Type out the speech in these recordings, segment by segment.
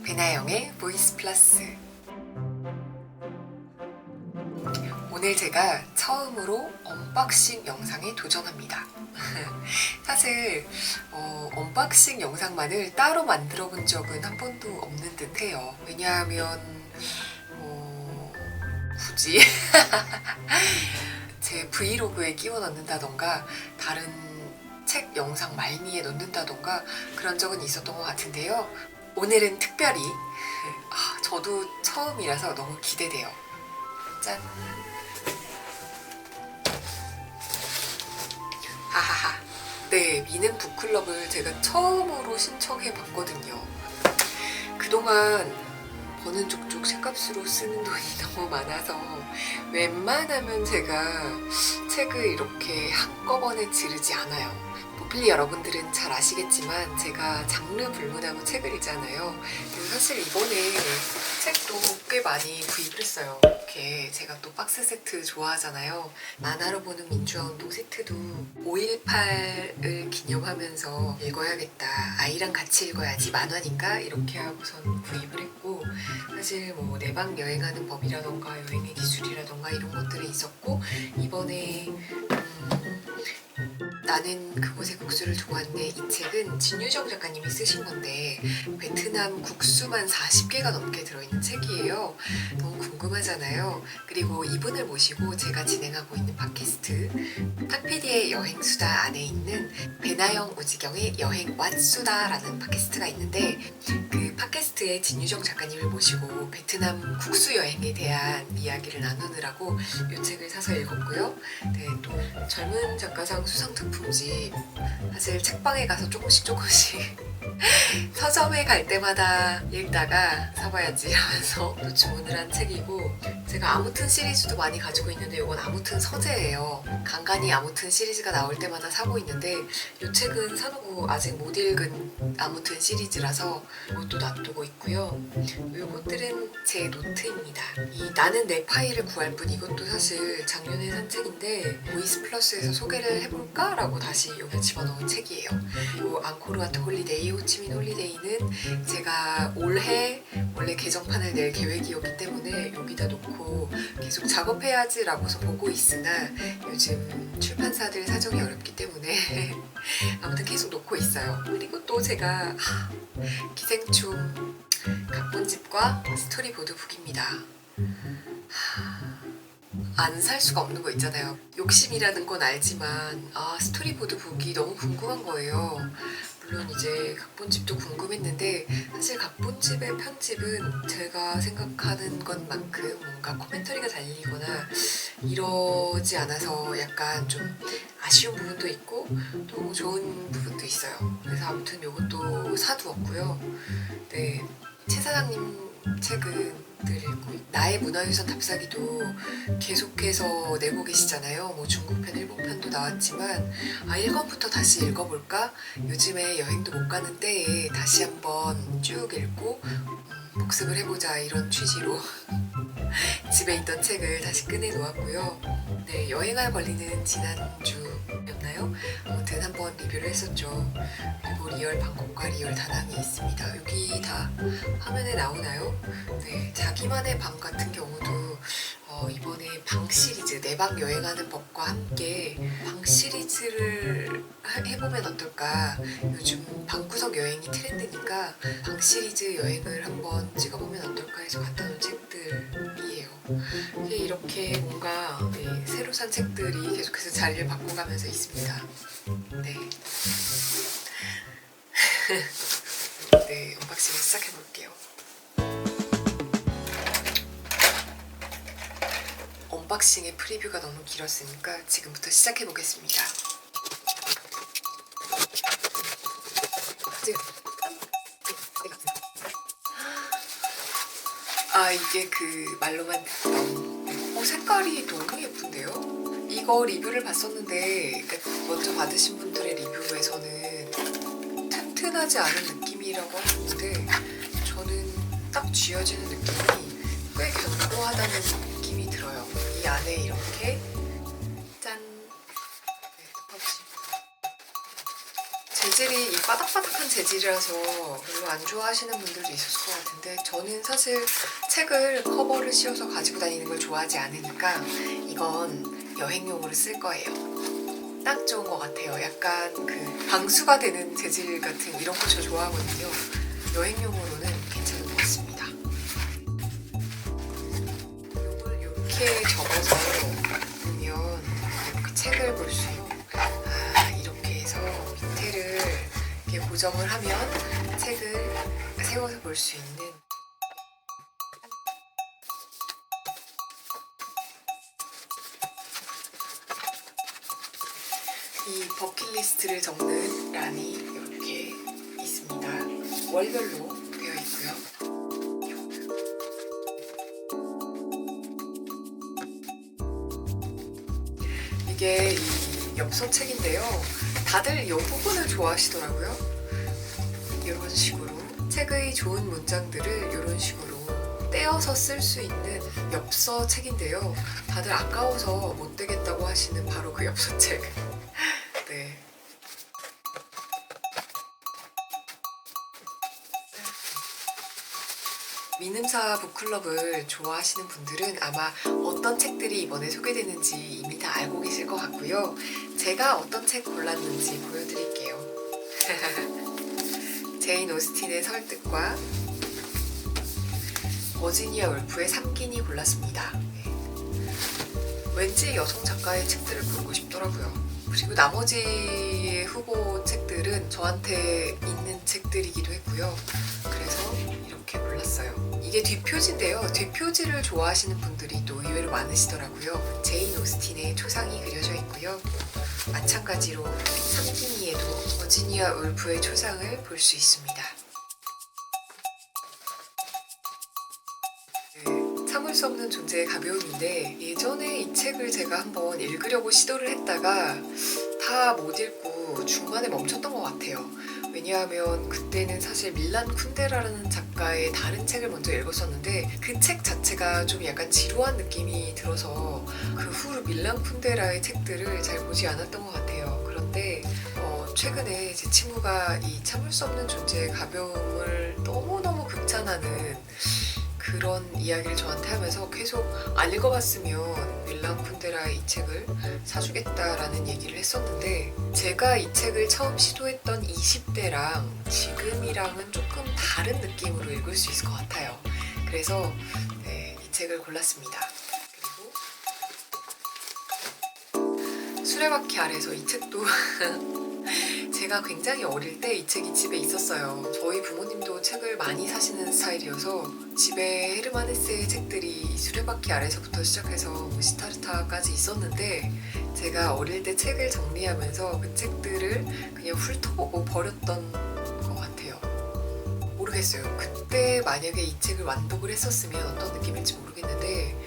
배나영의 보이스 플러스. 오늘 제가 처음으로 언박싱 영상에 도전합니다. 사실 언박싱 영상만을 따로 만들어 본 적은 한 번도 없는 듯 해요. 왜냐하면 굳이 제 브이로그에 끼워 넣는다던가 다른 책 영상 말미에 넣는다던가 그런 적은 있었던 것 같은데요. 오늘은 특별히 저도 처음이라서 너무 기대돼요. 짠! 하하하. 네, 미는 북클럽을 제가 처음으로 신청해 봤거든요. 그동안 버는 족족 책값으로 쓰는 돈이 너무 많아서 웬만하면 제가 책을 이렇게 한꺼번에 지르지 않아요. 보필리 여러분들은 잘 아시겠지만 제가 장르 불문하고 책을 읽잖아요. 그래서 사실 이번에 책도 꽤 많이 구입을 했어요. 이렇게 제가 또 박스 세트 좋아하잖아요. 만화로 보는 민주화운동 세트도 5.18을 기념하면서 읽어야겠다. 아이랑 같이 읽어야지 만화니까 이렇게 하고선 구입을 했고, 사실 뭐 내방 여행하는 법이라던가 여행의 기술이라던가 이런 것들이 있었고, 이번에 나는 그곳의 국수를 좋아하는데 이 책은 진유정 작가님이 쓰신 건데 베트남 국수만 40개가 넘게 들어있는 책이에요. 너무 궁금하잖아요. 그리고 이분을 모시고 제가 진행하고 있는 팟캐스트 팟피디의 여행수다 안에 있는 배나영 오지경의 여행 왓수다라는 팟캐스트가 있는데, 그 팟캐스트에 진유정 작가님을 모시고 베트남 국수 여행에 대한 이야기를 나누느라고 이 책을 사서 읽었고요. 네, 또 젊은 작가상 수상특품집, 사실 책방에 가서 조금씩 서점에 갈 때마다 읽다가 사봐야지 하면서 또 주문을 한 책이고, 제가 아무튼 시리즈도 많이 가지고 있는데 이건 아무튼 서재예요. 간간히 아무튼 시리즈가 나올 때마다 사고 있는데 이 책은 사놓고 아직 못 읽은 아무튼 시리즈라서 이것도 놔두고 있고요. 이것들은 제 노트입니다. 이 나는 내 파일을 구할 뿐, 이것도 사실 작년에 산 책인데 보이스 플러스에서 소개를 해볼까? 라고 다시 여기 집어넣은 책이에요. 그리고 앙코르와트 홀리데이, 호치민 홀리데이는 제가 올해 원래 개정판을 낼 계획이었기 때문에 여기다 놓고 계속 작업해야지 라고서 보고 있으나 요즘 출판사들 사정이 어렵기 때문에 아무튼 계속 놓고 있어요. 그리고 또 제가 기생충 각본집과 스토리보드 북입니다. 안 살 수가 없는 거 있잖아요. 욕심이라는 건 알지만 스토리보드 북이 너무 궁금한 거예요. 물론 이제 각본집도 궁금했는데 사실 각본집의 편집은 제가 생각하는 것만큼 뭔가 코멘터리가 달리거나 이러지 않아서 약간 좀 아쉬운 부분도 있고 또 좋은 부분도 있어요. 그래서 아무튼 이것도 사두었고요. 네, 최 사장님 책은 늘 읽고, 나의 문화유산 답사기도 계속해서 내고 계시잖아요. 뭐 중국편, 일본편도 나왔지만 1권부터 다시 읽어볼까? 요즘에 여행도 못 가는 때에 다시 한번 쭉 읽고 복습을 해보자, 이런 취지로 집에 있던 책을 다시 꺼내 놓았고요. 네, 여행할 권리는 지난주였나요? 아무튼 한번 리뷰를 했었죠. 그리고 리얼 방콕과 리얼 다낭이 있습니다. 여기 다 화면에 나오나요? 네, 자기만의 방 같은 경우도 이번에 방 시리즈, 내방 여행하는 법과 함께 방 시리즈를 해보면 어떨까. 요즘 방구석 여행이 트렌드니까 방 시리즈 여행을 한번 찍어보면 어떨까 해서 갖다 놓은 책들이에요. 이렇게 뭔가 새로 산 책들이 계속해서 자리를 바꿔가면서 있습니다. 네. 네, 언박싱을 시작해볼게요. 언박싱의 프리뷰가 너무 길었으니까 지금부터 시작해보겠습니다. 이게 그 말로만 듣던 색깔이 너무 예쁜데요? 이거 리뷰를 봤었는데 먼저 받으신 분들의 리뷰에서는 튼튼하지 않은 느낌이라고 하셨는데 저는 딱 쥐어지는 느낌이 꽤 견고하다는 느낌이 들어요. 이 안에 이렇게 짠! 네, 재질이 이 바닥바닥한 재질이라서 별로 안 좋아하시는 분들도 있었을 것 같은데 저는 사실 책을 커버를 씌워서 가지고 다니는 걸 좋아하지 않으니까 이건 여행용으로 쓸 거예요. 딱 좋은 것 같아요. 약간 그 방수가 되는 재질 같은 이런 거 저 좋아하거든요. 여행용으로는 괜찮은 것 같습니다. 이걸 이렇게 접어서 보면 이렇게 책을 볼수록 이렇게 해서 밑에를 이렇게 고정을 하면 책을 세워서 볼 수 있는 이 버킷리스트를 적는 란이 이렇게 있습니다. 월별로 되어 있고요. 이게 이 엽서책인데요. 다들 이 부분을 좋아하시더라고요. 이런 식으로 책의 좋은 문장들을 이런 식으로 떼어서 쓸 수 있는 엽서책인데요. 다들 아까워서 못 되겠다고 하시는 바로 그 엽서책. 네. 미음사 북클럽을 좋아하시는 분들은 아마 어떤 책들이 이번에 소개되는지 이미 다 알고 계실 것 같고요. 제가 어떤 책 골랐는지 보여드릴게요. 제인 오스틴의 설득과 버지니아 울프의 삼기니 골랐습니다. 왠지 여성 작가의 책들을 고르고 싶더라고요. 그리고 나머지의 후보 책들은 저한테 있는 책들이기도 했고요. 그래서 이렇게 골랐어요. 이게 뒷표지인데요. 뒷표지를 좋아하시는 분들이 또 의외로 많으시더라고요. 제인 오스틴의 초상이 그려져 있고요. 마찬가지로 삼기니에도 버지니아 울프의 초상을 볼 수 있습니다. 참을 수 없는 존재의 가벼움인데 예전에 이 책을 제가 한번 읽으려고 시도를 했다가 다 못 읽고 중간에 멈췄던 것 같아요. 왜냐하면 그때는 사실 밀란 쿤데라라는 작가의 다른 책을 먼저 읽었었는데 그 책 자체가 좀 약간 지루한 느낌이 들어서 그 후로 밀란 쿤데라의 책들을 잘 보지 않았던 것 같아요. 그런데 최근에 제 친구가 이 참을 수 없는 존재의 가벼움을 너무너무 극찬하는 그런 이야기를 저한테 하면서 계속 안 읽어봤으면 밀란 쿤데라의 이 책을 사주겠다라는 얘기를 했었는데 제가 이 책을 처음 시도했던 20대랑 지금이랑은 조금 다른 느낌으로 읽을 수 있을 것 같아요. 그래서 이 책을 골랐습니다. 그리고 수레바퀴 아래서 이 책도 제가 굉장히 어릴 때 이 책이 집에 있었어요. 저희 부모님도 책을 많이 사시는 스타일이어서 집에 헤르만 헤세의 책들이 수레바퀴 아래서부터 시작해서 시타르타까지 있었는데 제가 어릴 때 책을 정리하면서 그 책들을 그냥 훑어보고 버렸던 것 같아요. 모르겠어요. 그때 만약에 이 책을 완독을 했었으면 어떤 느낌일지 모르겠는데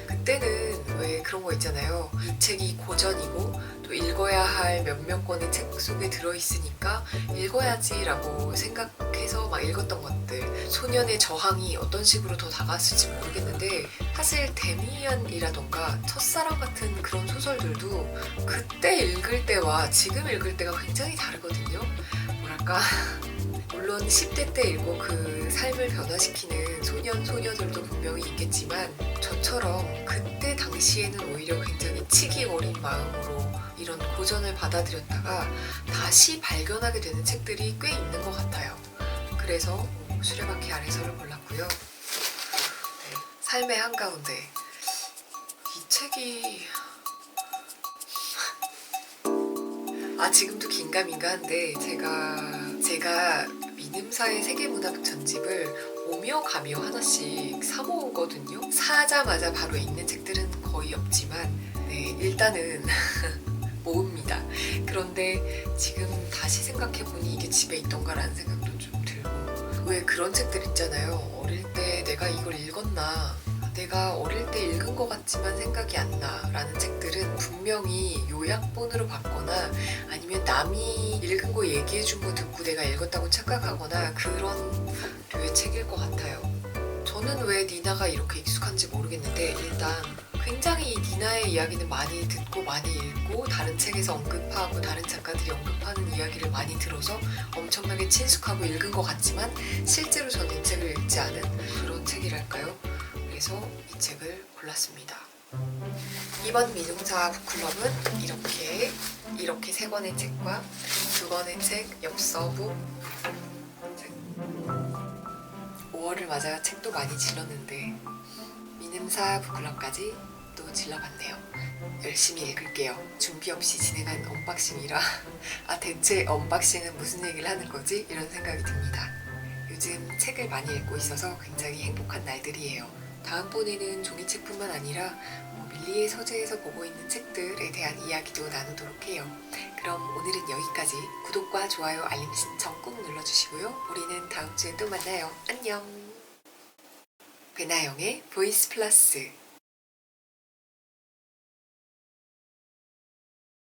그때는 왜 그런 거 있잖아요. 이 책이 고전이고 또 읽어야 할 몇몇 권의 책 속에 들어있으니까 읽어야지라고 생각해서 막 읽었던 것들. 소년의 저항이 어떤 식으로 더 다가왔을지 모르겠는데 사실 데미안이라던가 첫사랑 같은 그런 소설들도 그때 읽을 때와 지금 읽을 때가 굉장히 다르거든요. 뭐랄까 물론 10대 때 읽고 그 삶을 변화시키는 소년, 소녀들도 분명히 있겠지만 저처럼 그때 당시에는 오히려 굉장히 치기 어린 마음으로 이런 고전을 받아들였다가 다시 발견하게 되는 책들이 꽤 있는 것 같아요. 그래서 수레바퀴 아래서를 골랐고요. 삶의 한가운데 이 책이 지금도 긴가민가한데 제가 민음사의 세계문학 전집을 오며 가며 하나씩 사모으거든요. 사자마자 바로 읽는 책들은 거의 없지만 일단은 모읍니다. 그런데 지금 다시 생각해보니 이게 집에 있던가라는 생각도 좀 들고 왜 그런 책들 있잖아요. 어릴 때 내가 이걸 읽었나 내가 어릴 때 읽은 것 같지만 생각이 안 나라는 책들은 분명히 요약본으로 봤거나 아니면 남이 읽은 거 얘기해준 거 듣고 내가 읽었다고 착각하거나 그런 류의 책일 것 같아요. 저는 왜 니나가 이렇게 익숙한지 모르겠는데 일단 굉장히 니나의 이야기는 많이 듣고 많이 읽고 다른 책에서 언급하고 다른 작가들이 언급하는 이야기를 많이 들어서 엄청나게 친숙하고 읽은 것 같지만 실제로 저는 이 책을 읽지 않은 그런 책이랄까요? 그래서 이 책을 골랐습니다. 이번 미중사 북클럽은 이렇게 3권의 책과 2권의 책, 엽서북, 5월을 맞아 책도 많이 질렀는데 미음사 북클럽까지 또 질러봤네요. 열심히 읽을게요. 준비 없이 진행한 언박싱이라 대체 언박싱은 무슨 얘기를 하는 거지? 이런 생각이 듭니다. 요즘 책을 많이 읽고 있어서 굉장히 행복한 날들이에요. 다음번에는 종이책뿐만 아니라 밀리의 서재에서 보고 있는 책들에 대한 이야기도 나누도록 해요. 그럼 오늘은 여기까지. 구독과 좋아요, 알림 신청 꼭 눌러주시고요. 우리는 다음 주에 또 만나요. 안녕. 배나영의 보이스 플러스.